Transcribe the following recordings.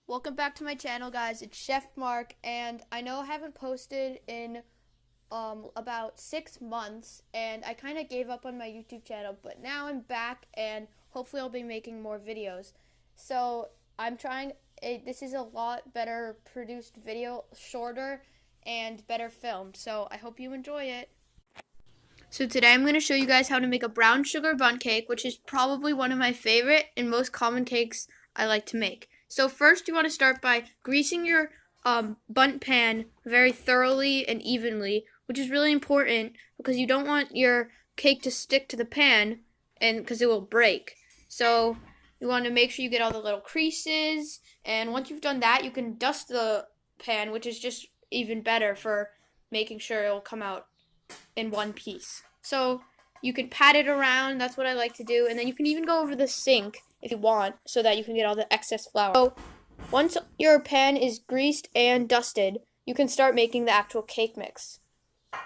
Welcome back to my channel, guys. It's Chef Mark, and I know I haven't posted in about 6 months, and I kind of gave up on my YouTube channel, but now I'm back, and hopefully I'll be making more videos. So I'm trying. This is a lot better produced video, shorter and better filmed. So I hope you enjoy it. So today I'm going to show you guys how to make a brown sugar bundt cake, which is probably one of my favorite and most common cakes I like to make. So first you want to start by greasing your bundt pan very thoroughly and evenly, which is really important because you don't want your cake to stick to the pan and because it will break. So you want to make sure you get all the little creases, and once you've done that, you can dust the pan, which is just even better for making sure it will come out in one piece. So you can pat it around, that's what I like to do, and then you can even go over the sink if you want so that you can get all the excess flour. So once your pan is greased and dusted, you can start making the actual cake mix.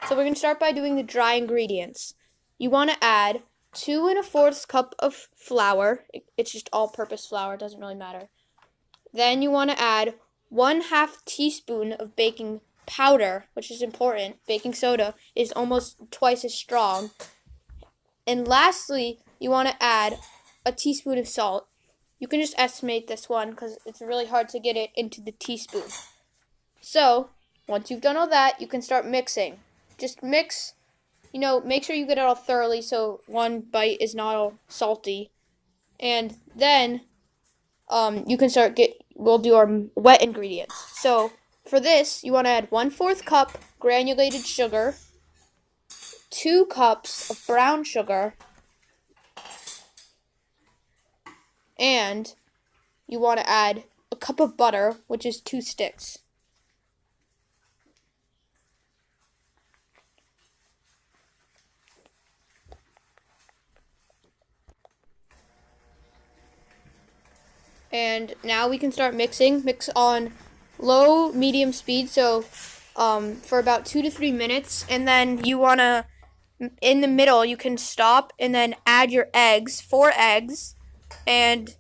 So we're going to start by doing the dry ingredients. You want to add 2 1/4 cup of flour. It's just all-purpose flour, it doesn't really matter. Then you want to add 1/2 teaspoon of baking powder, which is important. Baking soda is almost twice as strong. And lastly, you want to add a teaspoon of salt. You can just estimate this one because it's really hard to get it into the teaspoon. So once you've done all that, you can start mixing. Just mix, make sure you get it all thoroughly so one bite is not all salty. And then you can we'll do our wet ingredients. So for this, you want to add 1/4 cup granulated sugar, 2 cups of brown sugar, and you want to add a cup of butter, which is 2 sticks. And now we can start mixing. Mix on low, medium speed, so for about 2 to 3 minutes. And then you want to, in the middle, you can stop and then add your eggs, 4 eggs, and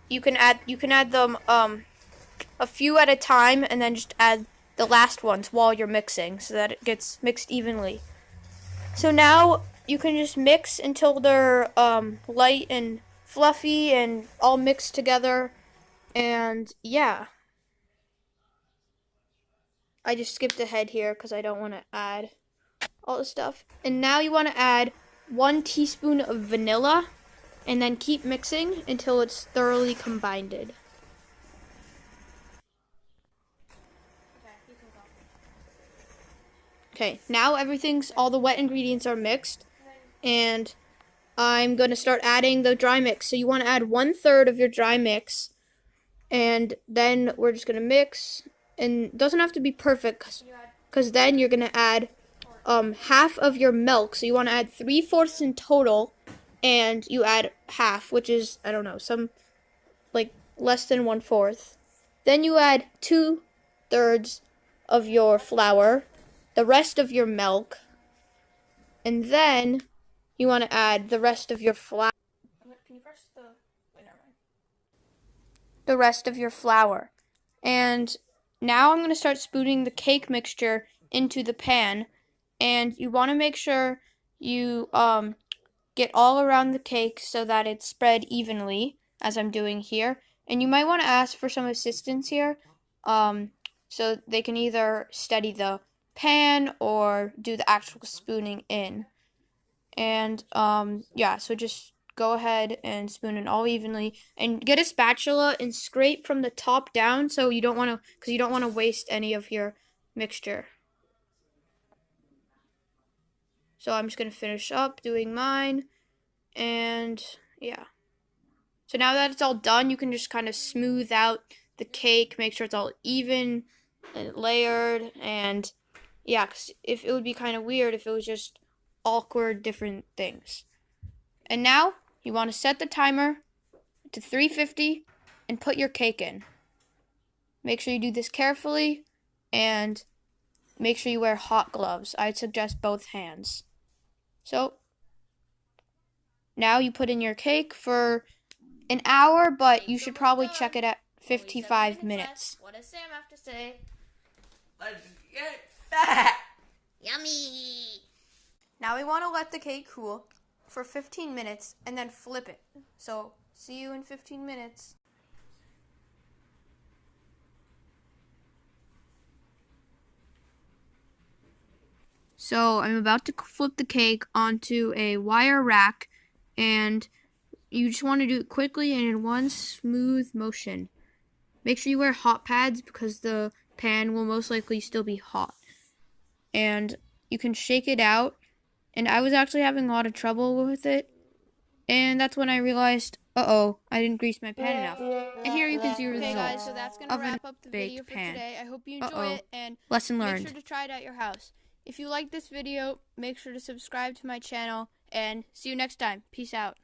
you can add them a few at a time, and then just add the last ones while you're mixing so that it gets mixed evenly. So now you can just mix until they're light and fluffy and all mixed together. And yeah, I just skipped ahead here because I don't want to add all the stuff. And now you want to add 1 teaspoon of vanilla, and then keep mixing until it's thoroughly combined. Okay, now all the wet ingredients are mixed, and I'm going to start adding the dry mix. So you want to add 1/3 of your dry mix, and then we're just going to mix, and it doesn't have to be perfect because then you're going to add half of your milk. So you want to add 3/4 in total, and you add half, which is, I don't know, some like less than 1/4. Then you add 2/3 of your flour, the rest of your milk, and then you want to add the rest of your flour. Can you press the... Wait, never mind. The rest of your flour. And now I'm going to start spooning the cake mixture into the pan, and you want to make sure you get all around the cake so that it's spread evenly, as I'm doing here. And you might want to ask for some assistance here, so they can either steady the pan or do the actual spooning in. And yeah, so just go ahead and spoon it all evenly, and get a spatula and scrape from the top down, so you don't want to waste any of your mixture. So I'm just going to finish up doing mine, and yeah. So now that it's all done, you can just kind of smooth out the cake, make sure it's all even and layered, and yeah, 'cause if it would be kind of weird if it was just awkward different things. And now you want to set the timer to 350 and put your cake in. Make sure you do this carefully, and make sure you wear hot gloves. I'd suggest both hands. So now you put in your cake for an hour, but you should probably check it 55 minutes. What does Sam have to say? Let's get fat. Yummy. Now we want to let the cake cool for 15 minutes and then flip it. So, see you in 15 minutes. So, I'm about to flip the cake onto a wire rack, and you just want to do it quickly and in one smooth motion. Make sure you wear hot pads because the pan will most likely still be hot. And you can shake it out. And I was actually having a lot of trouble with it. And that's when I realized, I didn't grease my pan enough. And here you can see the results. Okay guys, so that's going to wrap up the video for today. I hope you enjoy it, and lesson learned. Make sure to try it at your house. If you like this video, make sure to subscribe to my channel, and see you next time. Peace out.